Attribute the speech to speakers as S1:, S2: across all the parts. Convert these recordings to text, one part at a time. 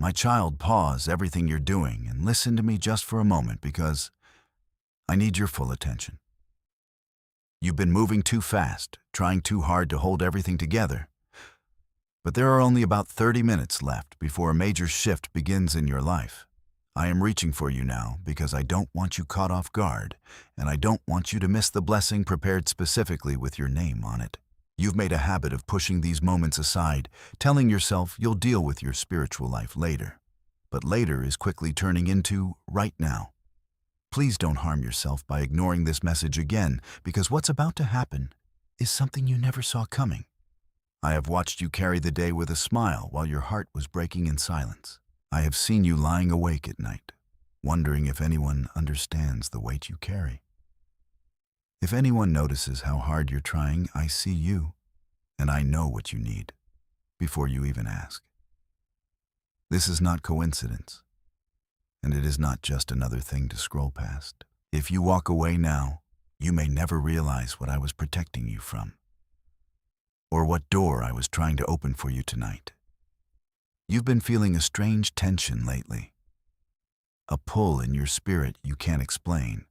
S1: My child, pause everything you're doing and listen to me just for a moment because I need your full attention. You've been moving too fast, trying too hard to hold everything together. But there are only about 30 minutes left before a major shift begins in your life. I am reaching for you now because I don't want you caught off guard, and I don't want you to miss the blessing prepared specifically with your name on it. You've made a habit of pushing these moments aside, telling yourself you'll deal with your spiritual life later. But later is quickly turning into right now. Please don't harm yourself by ignoring this message again, because what's about to happen is something you never saw coming. I have watched you carry the day with a smile while your heart was breaking in silence. I have seen you lying awake at night, wondering if anyone understands the weight you carry. If anyone notices how hard you're trying, I see you, and I know what you need, before you even ask. This is not coincidence, and it is not just another thing to scroll past. If you walk away now, you may never realize what I was protecting you from, or what door I was trying to open for you tonight. You've been feeling a strange tension lately, a pull in your spirit you can't explain.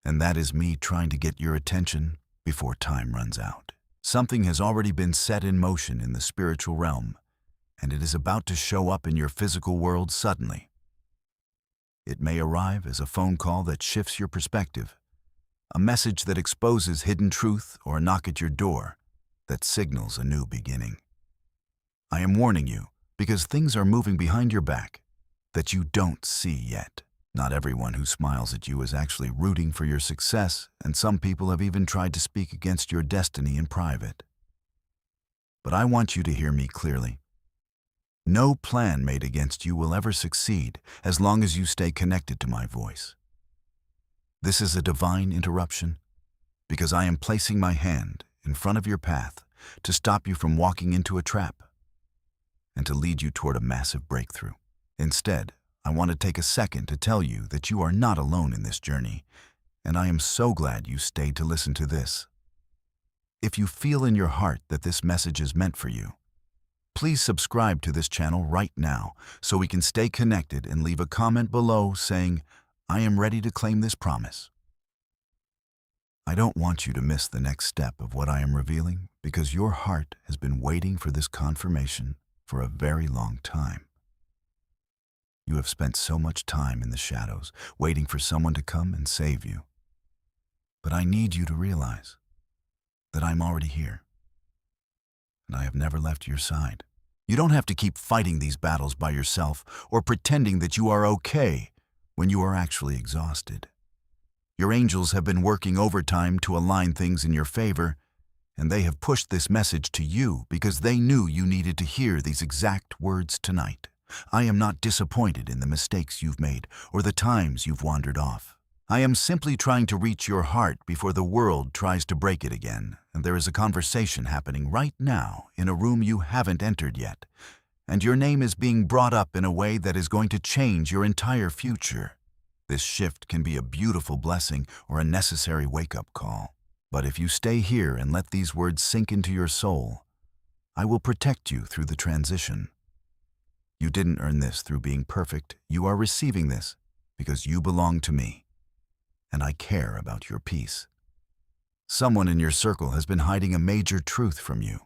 S1: And that is me trying to get your attention before time runs out. Something has already been set in motion in the spiritual realm, and it is about to show up in your physical world suddenly. It may arrive as a phone call that shifts your perspective, a message that exposes hidden truth, or a knock at your door that signals a new beginning. I am warning you because things are moving behind your back that you don't see yet. Not everyone who smiles at you is actually rooting for your success, and some people have even tried to speak against your destiny in private. But I want you to hear me clearly. No plan made against you will ever succeed as long as you stay connected to my voice. This is a divine interruption because I am placing my hand in front of your path to stop you from walking into a trap and to lead you toward a massive breakthrough. Instead, I want to take a second to tell you that you are not alone in this journey, and I am so glad you stayed to listen to this. If you feel in your heart that this message is meant for you, please subscribe to this channel right now so we can stay connected, and leave a comment below saying, I am ready to claim this promise. I don't want you to miss the next step of what I am revealing because your heart has been waiting for this confirmation for a very long time. You have spent so much time in the shadows, waiting for someone to come and save you. But I need you to realize that I'm already here, and I have never left your side. You don't have to keep fighting these battles by yourself or pretending that you are okay when you are actually exhausted. Your angels have been working overtime to align things in your favor, and they have pushed this message to you because they knew you needed to hear these exact words tonight. I am not disappointed in the mistakes you've made or the times you've wandered off. I am simply trying to reach your heart before the world tries to break it again, and there is a conversation happening right now in a room you haven't entered yet, and your name is being brought up in a way that is going to change your entire future. This shift can be a beautiful blessing or a necessary wake-up call. But if you stay here and let these words sink into your soul, I will protect you through the transition. You didn't earn this through being perfect. You are receiving this because you belong to me, and I care about your peace. Someone in your circle has been hiding a major truth from you,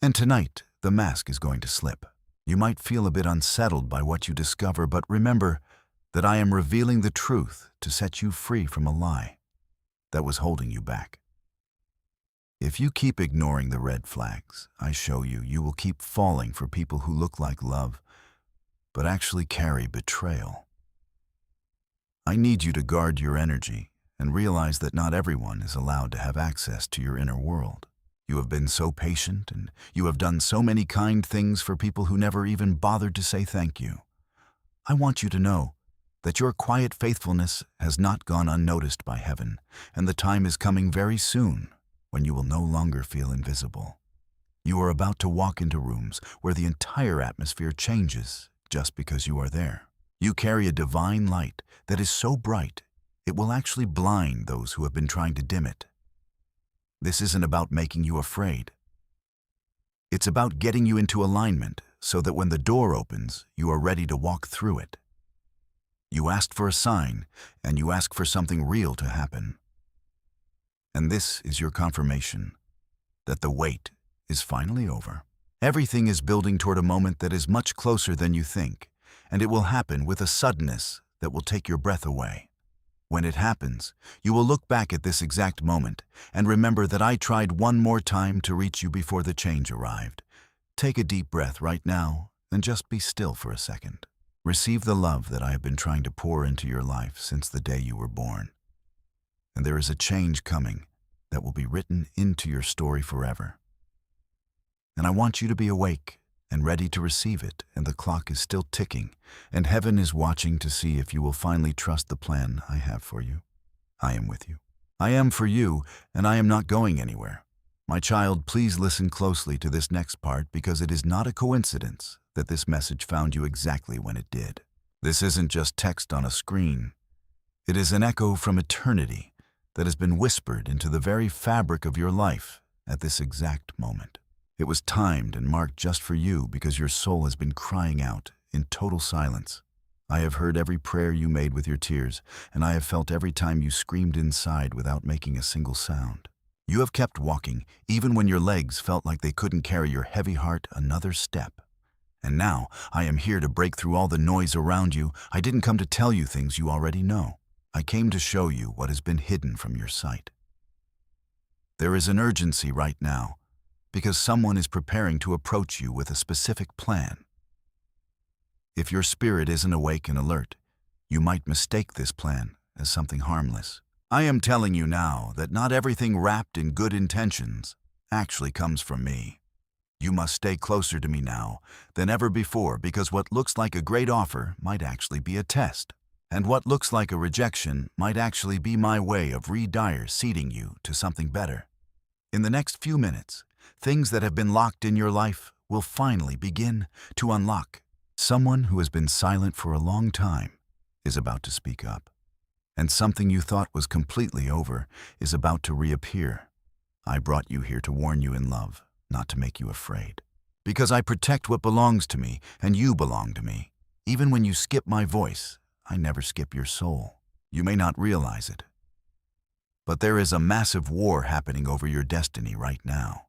S1: and tonight the mask is going to slip. You might feel a bit unsettled by what you discover, but remember that I am revealing the truth to set you free from a lie that was holding you back. If you keep ignoring the red flags I show you, you will keep falling for people who look like love, but actually carry betrayal. I need you to guard your energy and realize that not everyone is allowed to have access to your inner world. You have been so patient, and you have done so many kind things for people who never even bothered to say thank you. I want you to know that your quiet faithfulness has not gone unnoticed by heaven, and the time is coming very soon when you will no longer feel invisible. You are about to walk into rooms where the entire atmosphere changes just because you are there. You carry a divine light that is so bright, it will actually blind those who have been trying to dim it. This isn't about making you afraid. It's about getting you into alignment so that when the door opens, you are ready to walk through it. You asked for a sign, and you ask for something real to happen. And this is your confirmation that the wait is finally over. Everything is building toward a moment that is much closer than you think, and it will happen with a suddenness that will take your breath away. When it happens, you will look back at this exact moment and remember that I tried one more time to reach you before the change arrived. Take a deep breath right now and just be still for a second. Receive the love that I have been trying to pour into your life since the day you were born. And there is a change coming that will be written into your story forever. And I want you to be awake and ready to receive it, and the clock is still ticking, and heaven is watching to see if you will finally trust the plan I have for you. I am with you. I am for you, and I am not going anywhere. My child, please listen closely to this next part because it is not a coincidence that this message found you exactly when it did. This isn't just text on a screen. It is an echo from eternity that has been whispered into the very fabric of your life at this exact moment. It was timed and marked just for you because your soul has been crying out in total silence. I have heard every prayer you made with your tears, and I have felt every time you screamed inside without making a single sound. You have kept walking even when your legs felt like they couldn't carry your heavy heart another step. And now I am here to break through all the noise around you. I didn't come to tell you things you already know. I came to show you what has been hidden from your sight. There is an urgency right now, because someone is preparing to approach you with a specific plan. If your spirit isn't awake and alert, you might mistake this plan as something harmless. I am telling you now that not everything wrapped in good intentions actually comes from me. You must stay closer to me now than ever before, because what looks like a great offer might actually be a test. And what looks like a rejection might actually be my way of seeding you to something better. In the next few minutes, things that have been locked in your life will finally begin to unlock. Someone who has been silent for a long time is about to speak up. And something you thought was completely over is about to reappear. I brought you here to warn you in love, not to make you afraid. Because I protect what belongs to me, and you belong to me. Even when you skip my voice, I never skip your soul. You may not realize it, but there is a massive war happening over your destiny right now.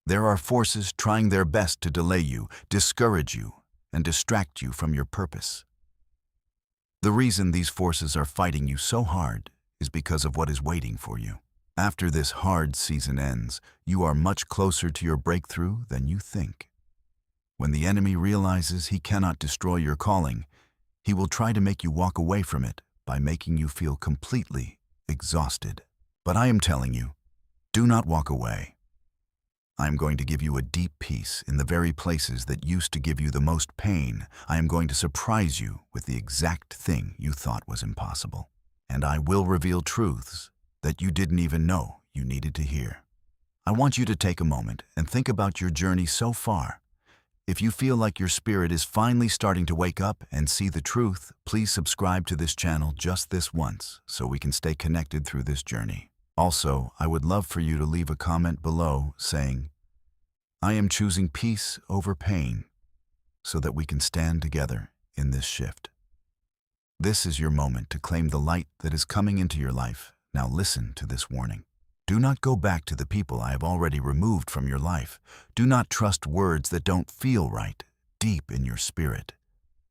S1: There are forces trying their best to delay you, discourage you, and distract you from your purpose. The reason these forces are fighting you so hard is because of what is waiting for you. After this hard season ends, you are much closer to your breakthrough than you think. When the enemy realizes he cannot destroy your calling, he will try to make you walk away from it by making you feel completely exhausted. But I am telling you, do not walk away. I am going to give you a deep peace in the very places that used to give you the most pain. I am going to surprise you with the exact thing you thought was impossible. And I will reveal truths that you didn't even know you needed to hear. I want you to take a moment and think about your journey so far. If you feel like your spirit is finally starting to wake up and see the truth, please subscribe to this channel just this once so we can stay connected through this journey. Also, I would love for you to leave a comment below saying, I am choosing peace over pain, so that we can stand together in this shift. This is your moment to claim the light that is coming into your life. Now listen to this warning. Do not go back to the people I have already removed from your life. Do not trust words that don't feel right deep in your spirit.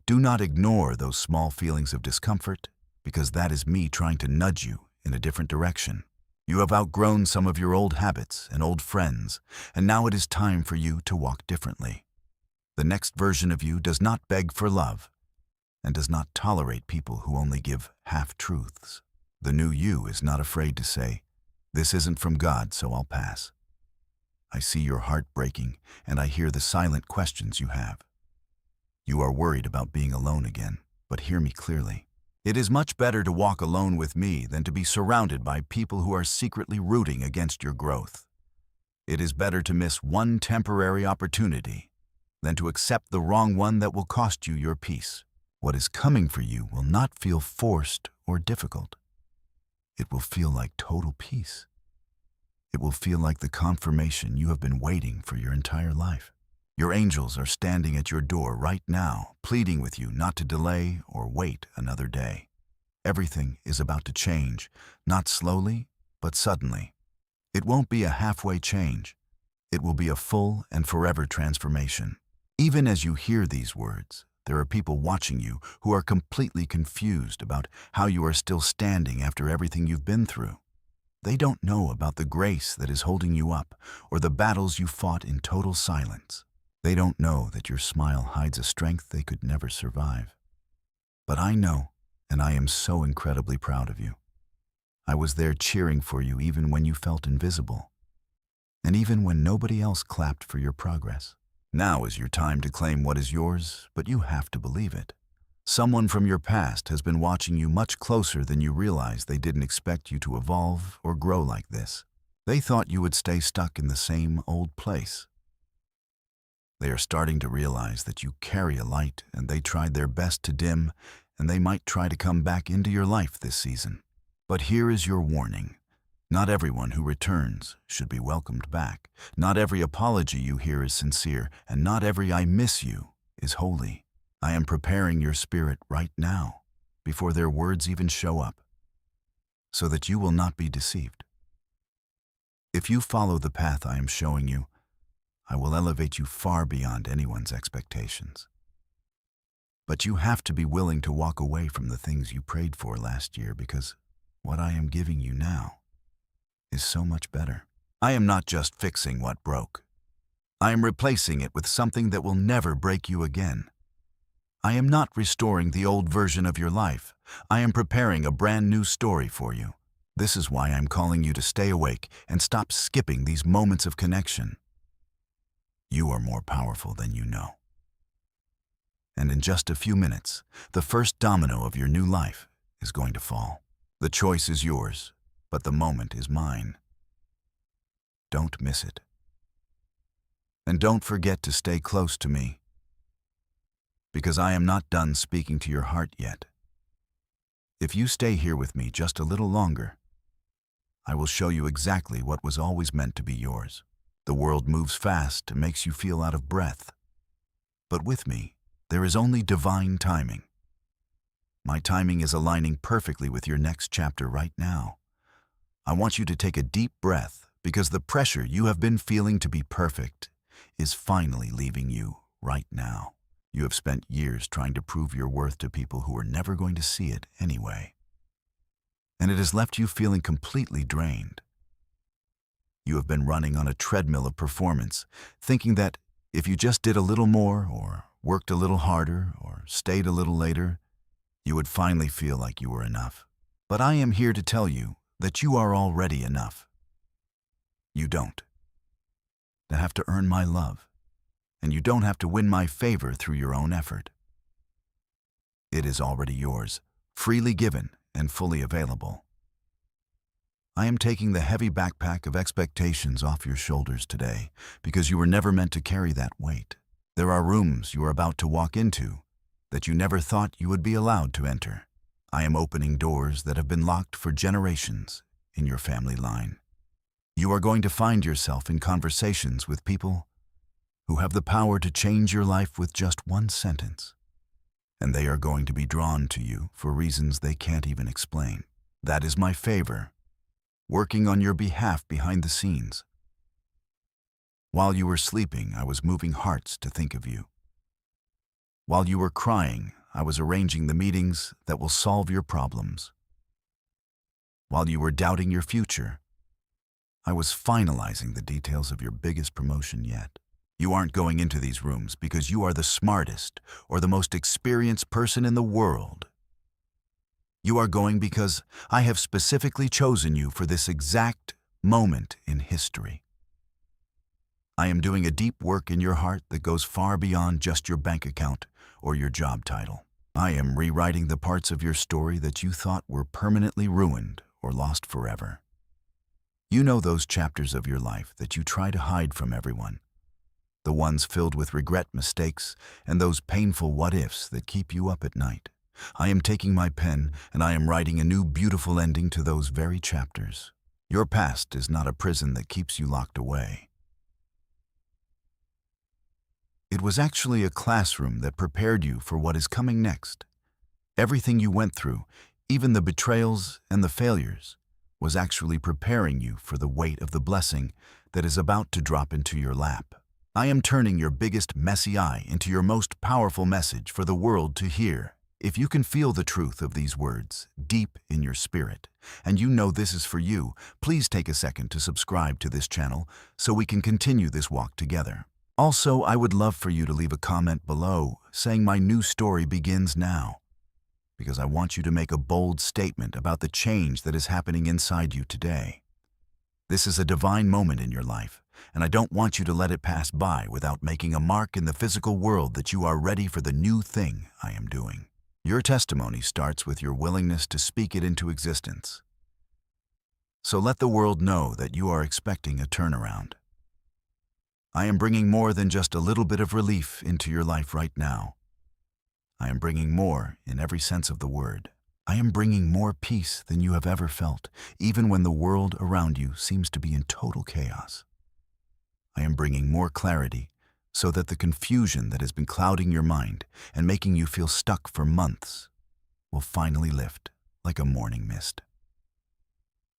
S1: Do not ignore those small feelings of discomfort, because that is me trying to nudge you in a different direction. You have outgrown some of your old habits and old friends, and now it is time for you to walk differently. The next version of you does not beg for love and does not tolerate people who only give half-truths. The new you is not afraid to say, this isn't from God, so I'll pass. I see your heart breaking, and I hear the silent questions you have. You are worried about being alone again, but hear me clearly. It is much better to walk alone with me than to be surrounded by people who are secretly rooting against your growth. It is better to miss one temporary opportunity than to accept the wrong one that will cost you your peace. What is coming for you will not feel forced or difficult. It will feel like total peace. It will feel like the confirmation you have been waiting for your entire life. Your angels are standing at your door right now, pleading with you not to delay or wait another day. Everything is about to change, not slowly, but suddenly. It won't be a halfway change. It will be a full and forever transformation. Even as you hear these words, there are people watching you who are completely confused about how you are still standing after everything you've been through. They don't know about the grace that is holding you up or the battles you fought in total silence. They don't know that your smile hides a strength they could never survive. But I know, and I am so incredibly proud of you. I was there cheering for you even when you felt invisible, and even when nobody else clapped for your progress. Now is your time to claim what is yours, but you have to believe it. Someone from your past has been watching you much closer than you realize. They didn't expect you to evolve or grow like this. They thought you would stay stuck in the same old place. They are starting to realize that you carry a light, and they tried their best to dim, and they might try to come back into your life this season. But here is your warning. Not everyone who returns should be welcomed back. Not every apology you hear is sincere, and not every "I miss you" is holy. I am preparing your spirit right now, before their words even show up, so that you will not be deceived. If you follow the path I am showing you, I will elevate you far beyond anyone's expectations. But you have to be willing to walk away from the things you prayed for last year, because what I am giving you now is so much better. I am not just fixing what broke. I am replacing it with something that will never break you again. I am not restoring the old version of your life. I am preparing a brand new story for you. This is why I'm calling you to stay awake and stop skipping these moments of connection. You are more powerful than you know. And in just a few minutes, the first domino of your new life is going to fall. The choice is yours, but the moment is mine. Don't miss it. And don't forget to stay close to me, because I am not done speaking to your heart yet. If you stay here with me just a little longer, I will show you exactly what was always meant to be yours. The world moves fast and makes you feel out of breath. But with me, there is only divine timing. My timing is aligning perfectly with your next chapter right now. I want you to take a deep breath, because the pressure you have been feeling to be perfect is finally leaving you right now. You have spent years trying to prove your worth to people who are never going to see it anyway. And it has left you feeling completely drained. You have been running on a treadmill of performance, thinking that if you just did a little more, or worked a little harder, or stayed a little later, you would finally feel like you were enough. But I am here to tell you that you are already enough. You don't have to earn my love, and you don't have to win my favor through your own effort. It is already yours, freely given and fully available. I am taking the heavy backpack of expectations off your shoulders today, because you were never meant to carry that weight. There are rooms you are about to walk into that you never thought you would be allowed to enter. I am opening doors that have been locked for generations in your family line. You are going to find yourself in conversations with people who have the power to change your life with just one sentence, and they are going to be drawn to you for reasons they can't even explain. That is my favor, working on your behalf behind the scenes. While you were sleeping, I was moving hearts to think of you. While you were crying, I was arranging the meetings that will solve your problems. While you were doubting your future, I was finalizing the details of your biggest promotion yet. You aren't going into these rooms because you are the smartest or the most experienced person in the world. You are going because I have specifically chosen you for this exact moment in history. I am doing a deep work in your heart that goes far beyond just your bank account or your job title. I am rewriting the parts of your story that you thought were permanently ruined or lost forever. You know those chapters of your life that you try to hide from everyone, the ones filled with regret, mistakes, and those painful what-ifs that keep you up at night. I am taking my pen and I am writing a new beautiful ending to those very chapters. Your past is not a prison that keeps you locked away. It was actually a classroom that prepared you for what is coming next. Everything you went through, even the betrayals and the failures, was actually preparing you for the weight of the blessing that is about to drop into your lap. I am turning your biggest messy eye into your most powerful message for the world to hear. If you can feel the truth of these words deep in your spirit, and you know this is for you, please take a second to subscribe to this channel so we can continue this walk together. Also, I would love for you to leave a comment below saying my new story begins now, because I want you to make a bold statement about the change that is happening inside you today. This is a divine moment in your life, and I don't want you to let it pass by without making a mark in the physical world that you are ready for the new thing I am doing. Your testimony starts with your willingness to speak it into existence. So let the world know that you are expecting a turnaround. I am bringing more than just a little bit of relief into your life right now. I am bringing more in every sense of the word. I am bringing more peace than you have ever felt, even when the world around you seems to be in total chaos. I am bringing more clarity so that the confusion that has been clouding your mind and making you feel stuck for months will finally lift like a morning mist.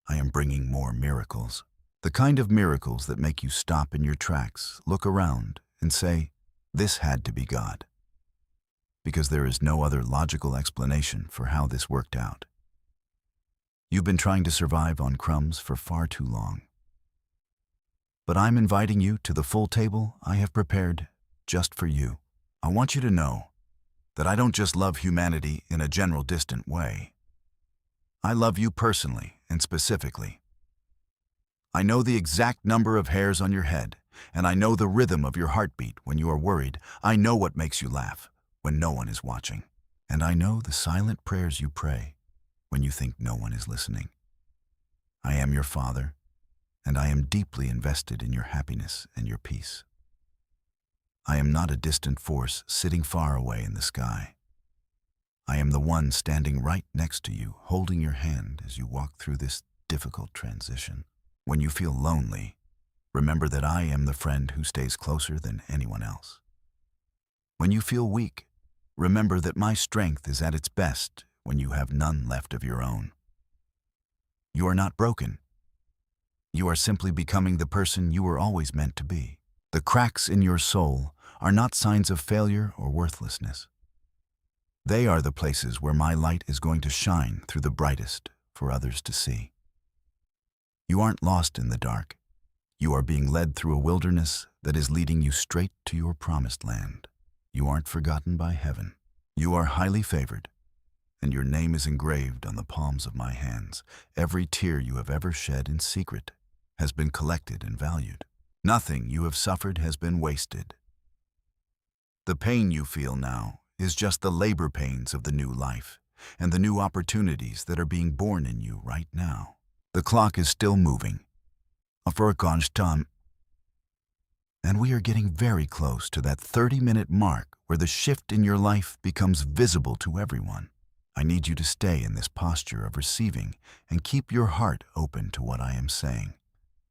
S1: I am bringing more miracles, the kind of miracles that make you stop in your tracks, look around, and say, "This had to be God." Because there is no other logical explanation for how this worked out. You've been trying to survive on crumbs for far too long. But I'm inviting you to the full table I have prepared just for you. I want you to know that I don't just love humanity in a general distant way. I love you personally and specifically. I know the exact number of hairs on your head, and I know the rhythm of your heartbeat when you are worried. I know what makes you laugh when no one is watching. And I know the silent prayers you pray when you think no one is listening. I am your Father, and I am deeply invested in your happiness and your peace. I am not a distant force sitting far away in the sky. I am the one standing right next to you, holding your hand as you walk through this difficult transition. When you feel lonely, remember that I am the friend who stays closer than anyone else. When you feel weak, remember that my strength is at its best when you have none left of your own. You are not broken. You are simply becoming the person you were always meant to be. The cracks in your soul are not signs of failure or worthlessness. They are the places where my light is going to shine through the brightest for others to see. You aren't lost in the dark. You are being led through a wilderness that is leading you straight to your promised land. You aren't forgotten by heaven. You are highly favored, and your name is engraved on the palms of my hands. Every tear you have ever shed in secret has been collected and valued. Nothing you have suffered has been wasted. The pain you feel now is just the labor pains of the new life and the new opportunities that are being born in you right now. The clock is still moving. And we are getting very close to that 30-minute mark where the shift in your life becomes visible to everyone. I need you to stay in this posture of receiving and keep your heart open to what I am saying.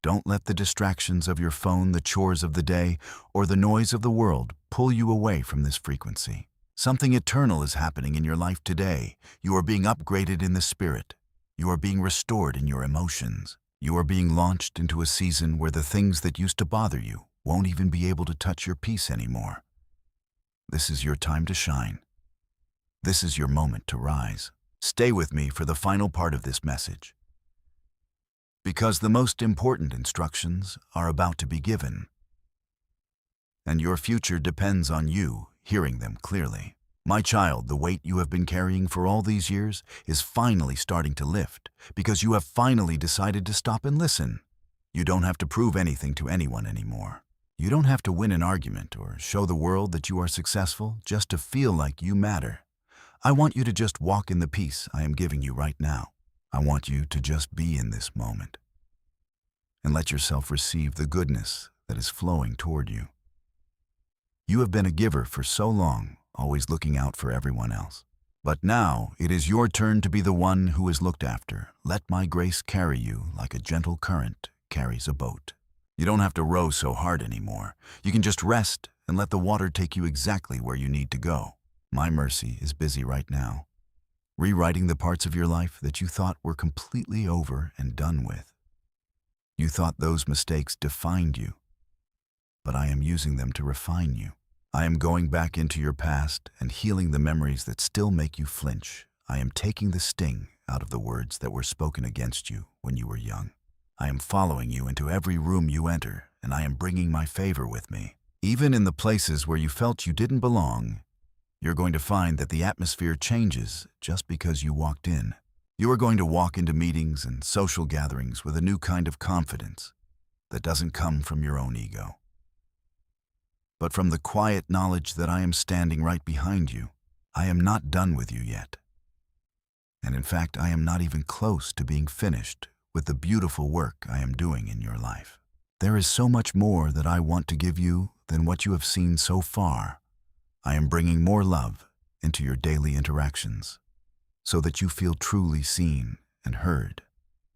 S1: Don't let the distractions of your phone, the chores of the day, or the noise of the world pull you away from this frequency. Something eternal is happening in your life today. You are being upgraded in the spirit. You are being restored in your emotions. You are being launched into a season where the things that used to bother you won't even be able to touch your peace anymore. This is your time to shine. This is your moment to rise. Stay with me for the final part of this message, because the most important instructions are about to be given, and your future depends on you hearing them clearly. My child, the weight you have been carrying for all these years is finally starting to lift, because you have finally decided to stop and listen. You don't have to prove anything to anyone anymore. You don't have to win an argument or show the world that you are successful just to feel like you matter. I want you to just walk in the peace I am giving you right now. I want you to just be in this moment and let yourself receive the goodness that is flowing toward you. You have been a giver for so long, always looking out for everyone else. But now it is your turn to be the one who is looked after. Let my grace carry you like a gentle current carries a boat. You don't have to row so hard anymore. You can just rest and let the water take you exactly where you need to go. My mercy is busy right now, rewriting the parts of your life that you thought were completely over and done with. You thought those mistakes defined you, but I am using them to refine you. I am going back into your past and healing the memories that still make you flinch. I am taking the sting out of the words that were spoken against you when you were young. I am following you into every room you enter, and I am bringing my favor with me. Even in the places where you felt you didn't belong, you're going to find that the atmosphere changes just because you walked in. You are going to walk into meetings and social gatherings with a new kind of confidence that doesn't come from your own ego, but from the quiet knowledge that I am standing right behind you. I am not done with you yet. And in fact, I am not even close to being finished with the beautiful work I am doing in your life. There is so much more that I want to give you than what you have seen so far. I am bringing more love into your daily interactions so that you feel truly seen and heard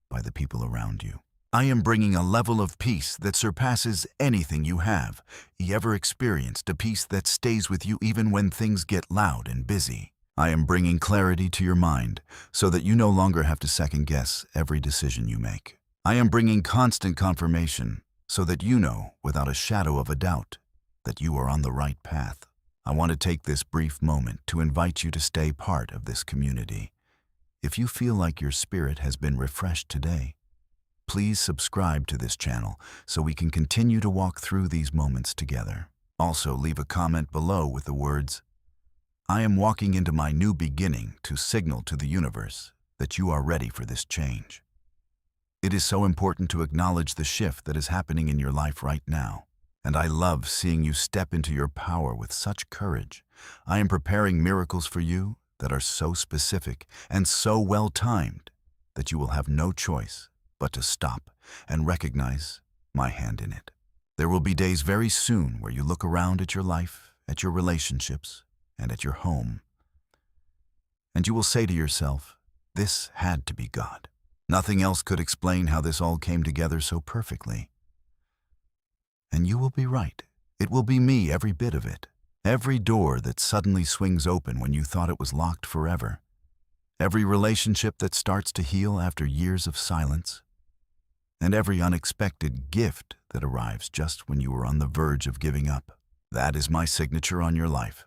S1: by the people around you. I am bringing a level of peace that surpasses anything you have ever experienced, a peace that stays with you even when things get loud and busy. I am bringing clarity to your mind so that you no longer have to second-guess every decision you make. I am bringing constant confirmation so that you know without a shadow of a doubt that you are on the right path. I want to take this brief moment to invite you to stay part of this community. If you feel like your spirit has been refreshed today, please subscribe to this channel so we can continue to walk through these moments together. Also, leave a comment below with the words, "I am walking into my new beginning," to signal to the universe that you are ready for this change. It is so important to acknowledge the shift that is happening in your life right now. And I love seeing you step into your power with such courage. I am preparing miracles for you that are so specific and so well-timed that you will have no choice but to stop and recognize my hand in it. There will be days very soon where you look around at your life, at your relationships, and at your home, and you will say to yourself, "This had to be God." Nothing else could explain how this all came together so perfectly. And you will be right. It will be me, every bit of it. Every door that suddenly swings open when you thought it was locked forever. Every relationship that starts to heal after years of silence. And every unexpected gift that arrives just when you were on the verge of giving up. That is my signature on your life.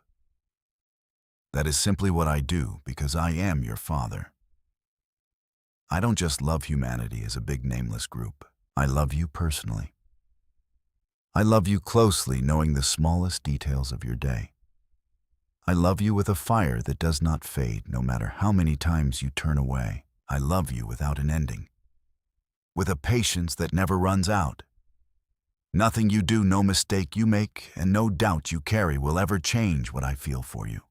S1: That is simply what I do because I am your Father. I don't just love humanity as a big nameless group. I love you personally. I love you closely, knowing the smallest details of your day. I love you with a fire that does not fade, no matter how many times you turn away. I love you without an ending, with a patience that never runs out. Nothing you do, no mistake you make, and no doubt you carry will ever change what I feel for you.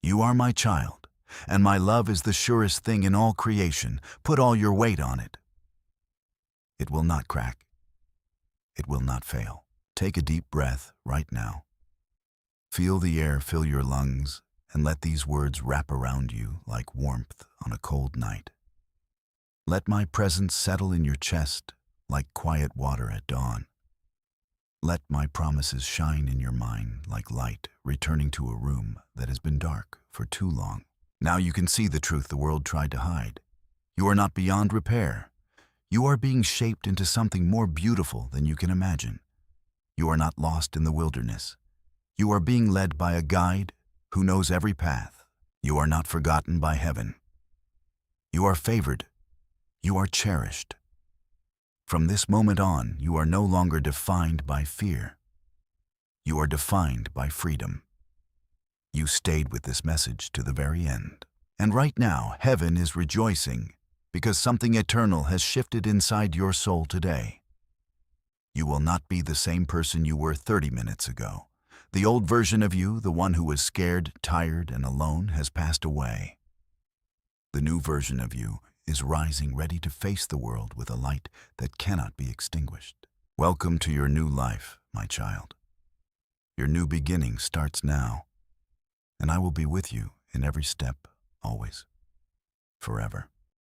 S1: You are my child, and my love is the surest thing in all creation. Put all your weight on it. It will not crack. It will not fail. Take a deep breath right now. Feel the air fill your lungs and let these words wrap around you like warmth on a cold night. Let my presence settle in your chest like quiet water at dawn. Let my promises shine in your mind like light returning to a room that has been dark for too long. Now you can see the truth the world tried to hide. You are not beyond repair. You are being shaped into something more beautiful than you can imagine. You are not lost in the wilderness. You are being led by a guide who knows every path. You are not forgotten by heaven. You are favored. You are cherished. From this moment on, you are no longer defined by fear. You are defined by freedom. You stayed with this message to the very end. And right now, heaven is rejoicing because something eternal has shifted inside your soul today. You will not be the same person you were 30 minutes ago. The old version of you, the one who was scared, tired, and alone, has passed away. The new version of you is rising, ready to face the world with a light that cannot be extinguished. Welcome to your new life, my child. Your new beginning starts now, and I will be with you in every step, always, forever.